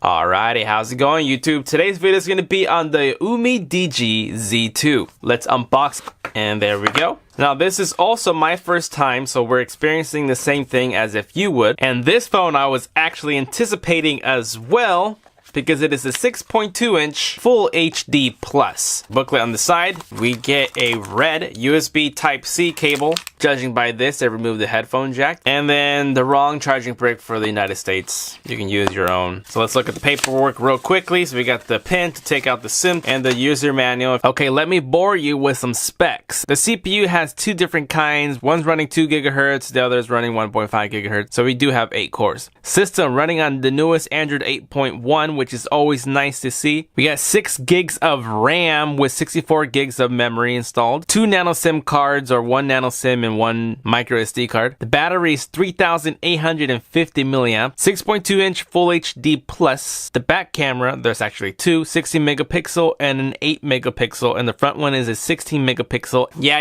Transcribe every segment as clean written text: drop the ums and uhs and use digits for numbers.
Alrighty, how's it going, YouTube? Today's video is going to be on the Umidigi Z2. Let's unbox it. And there we go. Now this is also my first time, so we're experiencing the same thing as if you would. And this phone I was actually anticipating as well, because it is a 6.2 inch full HD plus. Booklet on the side, we get a red USB Type-C cable. Judging by this, they removed the headphone jack. And then the wrong charging brick for the United States. You can use your own. So let's look at the paperwork real quickly. So we got the pin to take out the SIM and the user manual. Okay, let me bore you with some specs. The CPU has two different kinds. One's running 2 gigahertz, the other is running 1.5 gigahertz. So we do have 8 cores. System running on the newest Android 8.1, which is always nice to see. We got 6 gigs of RAM with 64 gigs of memory installed. 2 nano SIM cards, or 1 nano SIM and 1 micro SD card. The battery is 3,850 milliamp. 6.2 inch full HD plus. The back camera, there's actually 2, 60 megapixel and an 8 megapixel, and the front one is a 16 megapixel. Yeah.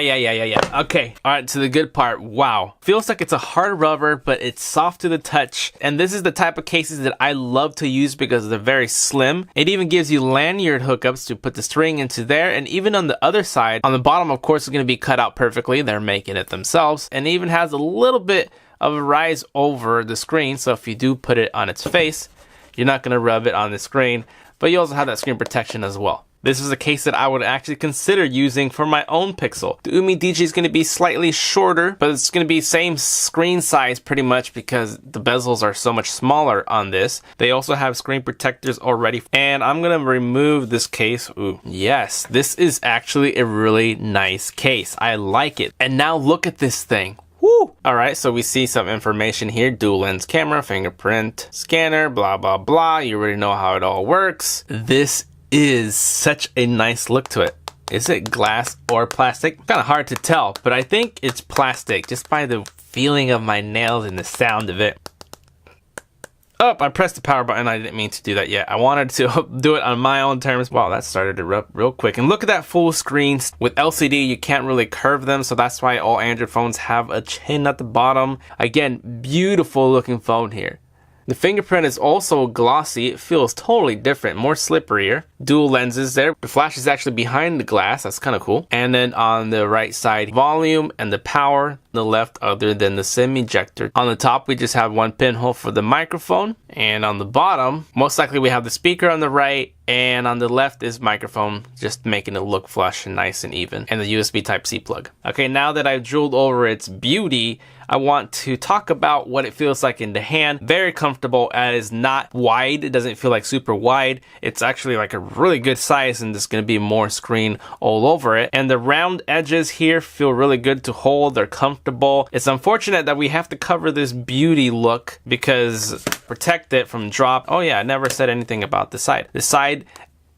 Okay, all right, to the good part. Wow, feels like it's a hard rubber, but it's soft to the touch. And this is the type of cases that I love to use because they're very slim. It even gives you lanyard hookups to put the string into there, and even on the other side, on the bottom, of course, it's going to be cut out perfectly. They're making it themselves, and it even has a little bit of a rise over the screen, so if you do put it on its face, you're not going to rub it on the screen, but you also have that screen protection as well. This is a case that I would actually consider using for my own Pixel. The Umidigi is going to be slightly shorter, but it's going to be same screen size pretty much because the bezels are so much smaller on this. They also have screen protectors already. And I'm going to remove this case. Ooh, yes, this is actually a really nice case. I like it. And now look at this thing. Woo! Alright, so we see some information here. Dual lens camera, fingerprint scanner, blah, blah, blah. You already know how it all works. This is such a nice look to it. Is it glass or plastic? Kind of hard to tell, but I think it's plastic just by the feeling of my nails and the sound of it. Oh, I pressed the power button. I didn't mean to do that yet. I wanted to do it on my own terms. Wow, that started to rub real quick. And look at that full screen. With LCD, you can't really curve them, so that's why all Android phones have a chin at the bottom. Again, beautiful looking phone here. The fingerprint is also glossy. It feels totally different, more slipperier. Dual lenses there. The flash is actually behind the glass. That's kind of cool. And then on the right side, volume and the power. The left, other than the SIM ejector. On the top, we just have one pinhole for the microphone. And on the bottom, most likely we have the speaker on the right. And on the left is microphone, just making it look flush and nice and even. And the USB Type-C plug. Okay, now that I've drooled over its beauty, I want to talk about what it feels like in the hand. Very comfortable. It is not wide. It doesn't feel like super wide. It's actually like a really good size, and there's going to be more screen all over it. And the round edges here feel really good to hold. They're comfortable. It's unfortunate that we have to cover this beauty look because protect it from drop. Oh yeah, I never said anything about the side. The side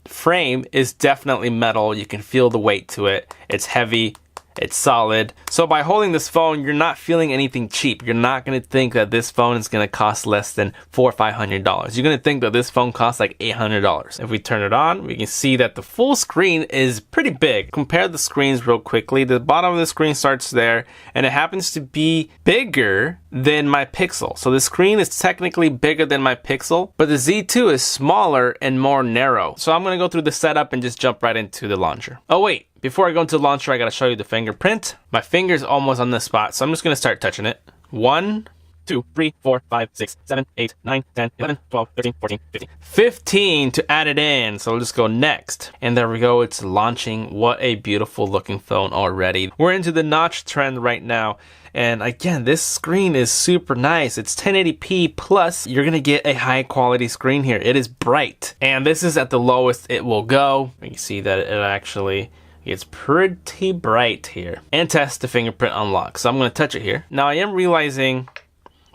frame is definitely metal. You can feel the weight to it. It's heavy. It's solid. So by holding this phone, you're not feeling anything cheap. You're not going to think that this phone is going to cost less than $400 or $500. You're going to think that this phone costs like $800. If we turn it on, we can see that the full screen is pretty big. Compare the screens real quickly. The bottom of the screen starts there, and it happens to be bigger than my Pixel. So the screen is technically bigger than my Pixel, but the Z2 is smaller and more narrow. So I'm going to go through the setup and just jump right into the launcher. Oh wait. Before I go into the launcher, I gotta show you the fingerprint. My finger's almost on the spot, so I'm just gonna start touching it. 1, 2, 3, 4, 5, 6, 7, 8, 9, 10, 11, 12, 13, 14, 15. 15 to add it in, so we'll just go next. And there we go, it's launching. What a beautiful looking phone already. We're into the notch trend right now. And again, this screen is super nice. It's 1080p plus. You're gonna get a high quality screen here. It is bright. And this is at the lowest it will go. You can see that it actually gets pretty bright here. And test the fingerprint unlock. So I'm gonna touch it here. Now I am realizing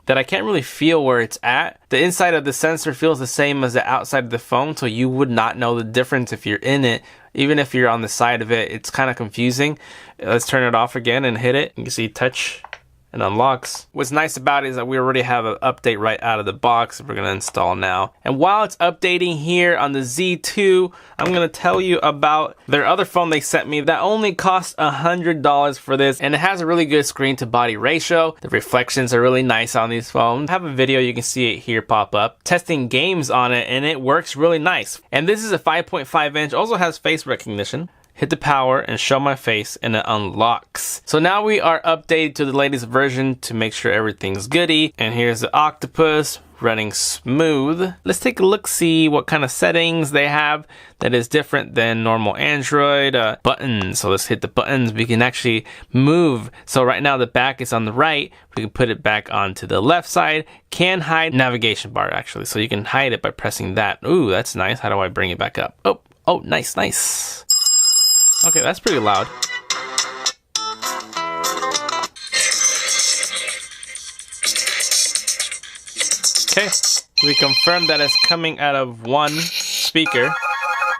that I can't really feel where it's at. The inside of the sensor feels the same as the outside of the phone, so you would not know the difference if you're in it. Even if you're on the side of it, it's kind of confusing. Let's turn it off again and hit it. You can see touch and unlocks. What's nice about it is that we already have an update right out of the box. We're gonna install now. And while it's updating here on the Z2, I'm gonna tell you about their other phone they sent me that only cost $100 for this, and it has a really good screen to body ratio. The reflections are really nice on these phones. I have a video, you can see it here pop up, testing games on it, and it works really nice. And this is a 5.5 inch, also has face recognition. Hit the power and show my face and it unlocks. So now we are updated to the latest version to make sure everything's goody. And here's the octopus running smooth. Let's take a look, see what kind of settings they have that is different than normal Android. Buttons, so let's hit the buttons. We can actually move. So right now the back is on the right. We can put it back onto the left side. Can hide navigation bar actually. So you can hide it by pressing that. Ooh, that's nice. How do I bring it back up? Oh, nice, nice. Okay, that's pretty loud. Okay, we confirm that it's coming out of one speaker.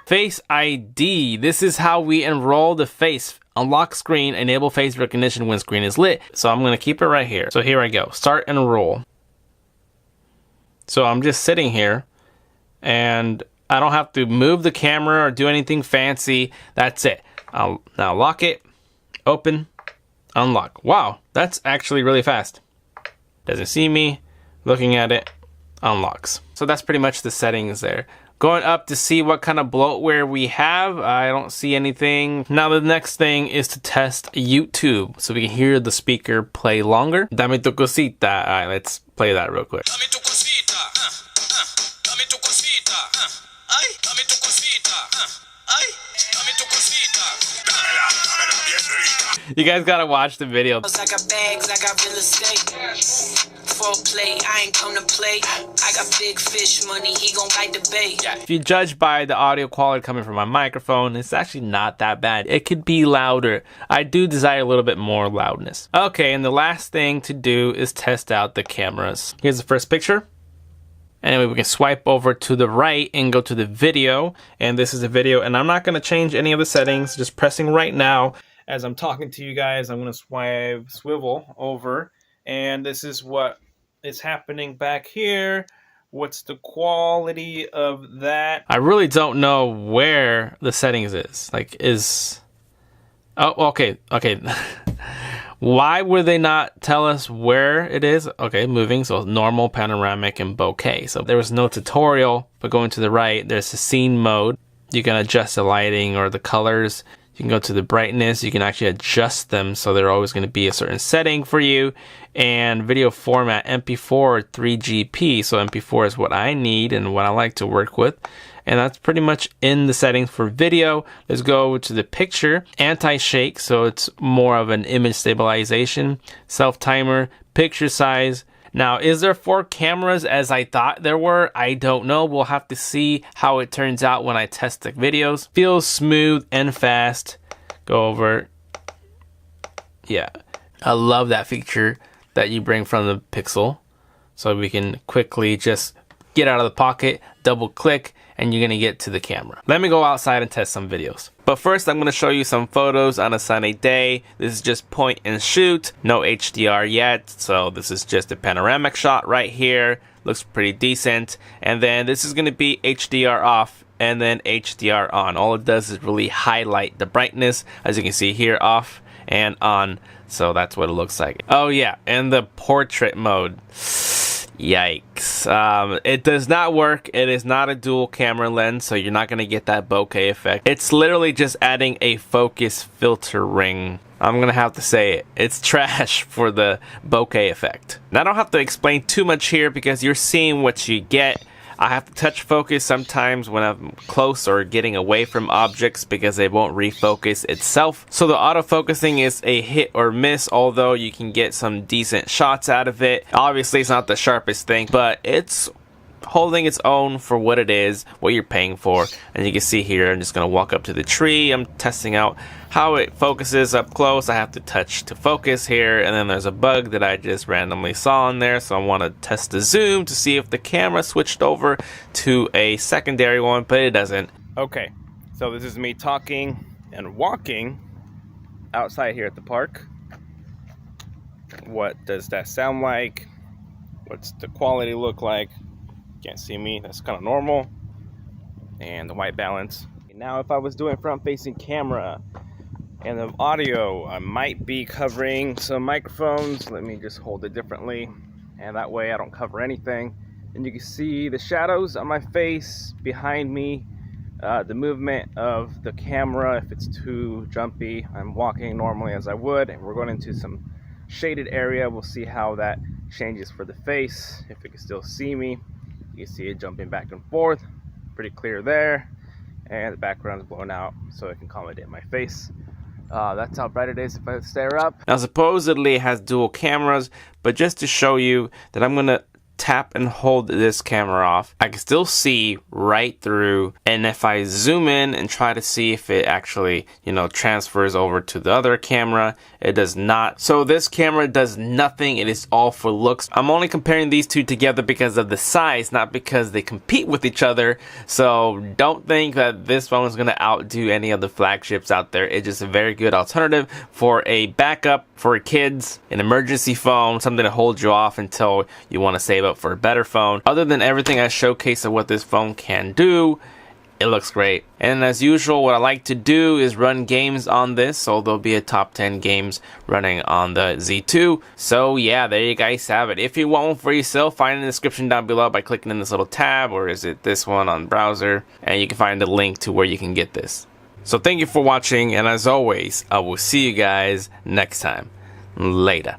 Face ID. This is how we enroll the face. Unlock screen, enable face recognition when screen is lit. So I'm gonna keep it right here. So here I go, start enroll. So I'm just sitting here and I don't have to move the camera or do anything fancy. That's it. I'll now lock it, open, unlock. Wow, that's actually really fast. Doesn't see me, looking at it, unlocks. So that's pretty much the settings there. Going up to see what kind of bloatware we have. I don't see anything. Now the next thing is to test YouTube so we can hear the speaker play longer. Dame tu cosita. All right, let's play that real quick. Dame tu cosita. Dame tu cosita. Ay, dame tu cosita. Ay, dame tu cosita. Dámela bien rica. You guys gotta watch the video. I got bags, I got real estate. Foreplay, I ain't come to play. I got big fish money, he gon' bite the bait. If you judge by the audio quality coming from my microphone, it's actually not that bad. It could be louder. I do desire a little bit more loudness. Okay, and the last thing to do is test out the cameras. Here's the first picture. Anyway, we can swipe over to the right and go to the video. And this is the video, and I'm not gonna change any of the settings, just pressing right now. As I'm talking to you guys, I'm gonna swivel over, and this is what is happening back here. What's the quality of that? I really don't know where the settings is. Oh, okay. Why would they not tell us where it is? Okay, moving, so normal, panoramic, and bokeh. So there was no tutorial, but going to the right, there's the scene mode. You can adjust the lighting or the colors. You can go to the brightness. You can actually adjust them so they're always going to be a certain setting for you. And video format, MP4 or 3GP. So MP4 is what I need and what I like to work with. And that's pretty much in the settings for video. Let's go to the picture. Anti-shake, so it's more of an image stabilization. Self-timer, picture size. Now, is there 4 cameras as I thought there were? I don't know. We'll have to see how it turns out when I test the videos. Feels smooth and fast. Go over. Yeah. I love that feature that you bring from the Pixel. So we can quickly just get out of the pocket, double click, and you're gonna get to the camera. Let me go outside and test some videos. But first, I'm gonna show you some photos on a sunny day. This is just point and shoot, no HDR yet. So this is just a panoramic shot right here. Looks pretty decent. And then this is gonna be HDR off and then HDR on. All it does is really highlight the brightness, as you can see here, off and on. So that's what it looks like. Oh yeah, and the portrait mode. Yikes. It does not work. It is not a dual camera lens, so you're not going to get that bokeh effect. It's literally just adding a focus filter ring. I'm going to have to say it. It's trash for the bokeh effect. Now, I don't have to explain too much here because you're seeing what you get. I have to touch focus sometimes when I'm close or getting away from objects because they won't refocus itself. So the autofocusing is a hit or miss, although you can get some decent shots out of it. Obviously, it's not the sharpest thing, but it's holding its own for what it is, what you're paying for. And you can see here, I'm just going to walk up to the tree. I'm testing out how it focuses up close. I have to touch to focus here, and then there's a bug that I just randomly saw in there, so I want to test the zoom to see if the camera switched over to a secondary one, but it doesn't. Okay, so this is me talking and walking outside here at the park. what does that sound like? What's the quality look like? Can't see me, that's kind of normal. And the white balance. Now if I was doing front facing camera and the audio, I might be covering some microphones. Let me just hold it differently, and that way I don't cover anything. And you can see the shadows on my face behind me, the movement of the camera. If it's too jumpy, I'm walking normally as I would, and we're going into some shaded area. We'll see how that changes for the face. If you can still see me, you can see it jumping back and forth. Pretty clear there, and the background's blown out so it can accommodate my face. That's how bright it is if I stare up. Now supposedly it has dual cameras, but just to show you that I'm gonna tap and hold this camera off, I can still see right through, and if I zoom in and try to see if it actually, you know, transfers over to the other camera, it does not. So this camera does nothing. It is all for looks. I'm only comparing these two together because of the size, not because they compete with each other. So don't think that this phone is going to outdo any of the flagships out there. It's just a very good alternative for a backup for kids, an emergency phone, something to hold you off until you want to save up for a better phone. Other than everything I showcased of what this phone can do, it looks great. And as usual, what I like to do is run games on this, so there'll be a top 10 games running on the Z2. So yeah, there you guys have it. If you want one for yourself, find it in the description down below by clicking in this little tab, or is it this one on browser, and you can find the link to where you can get this. So thank you for watching, and as always, I will see you guys next time. Later.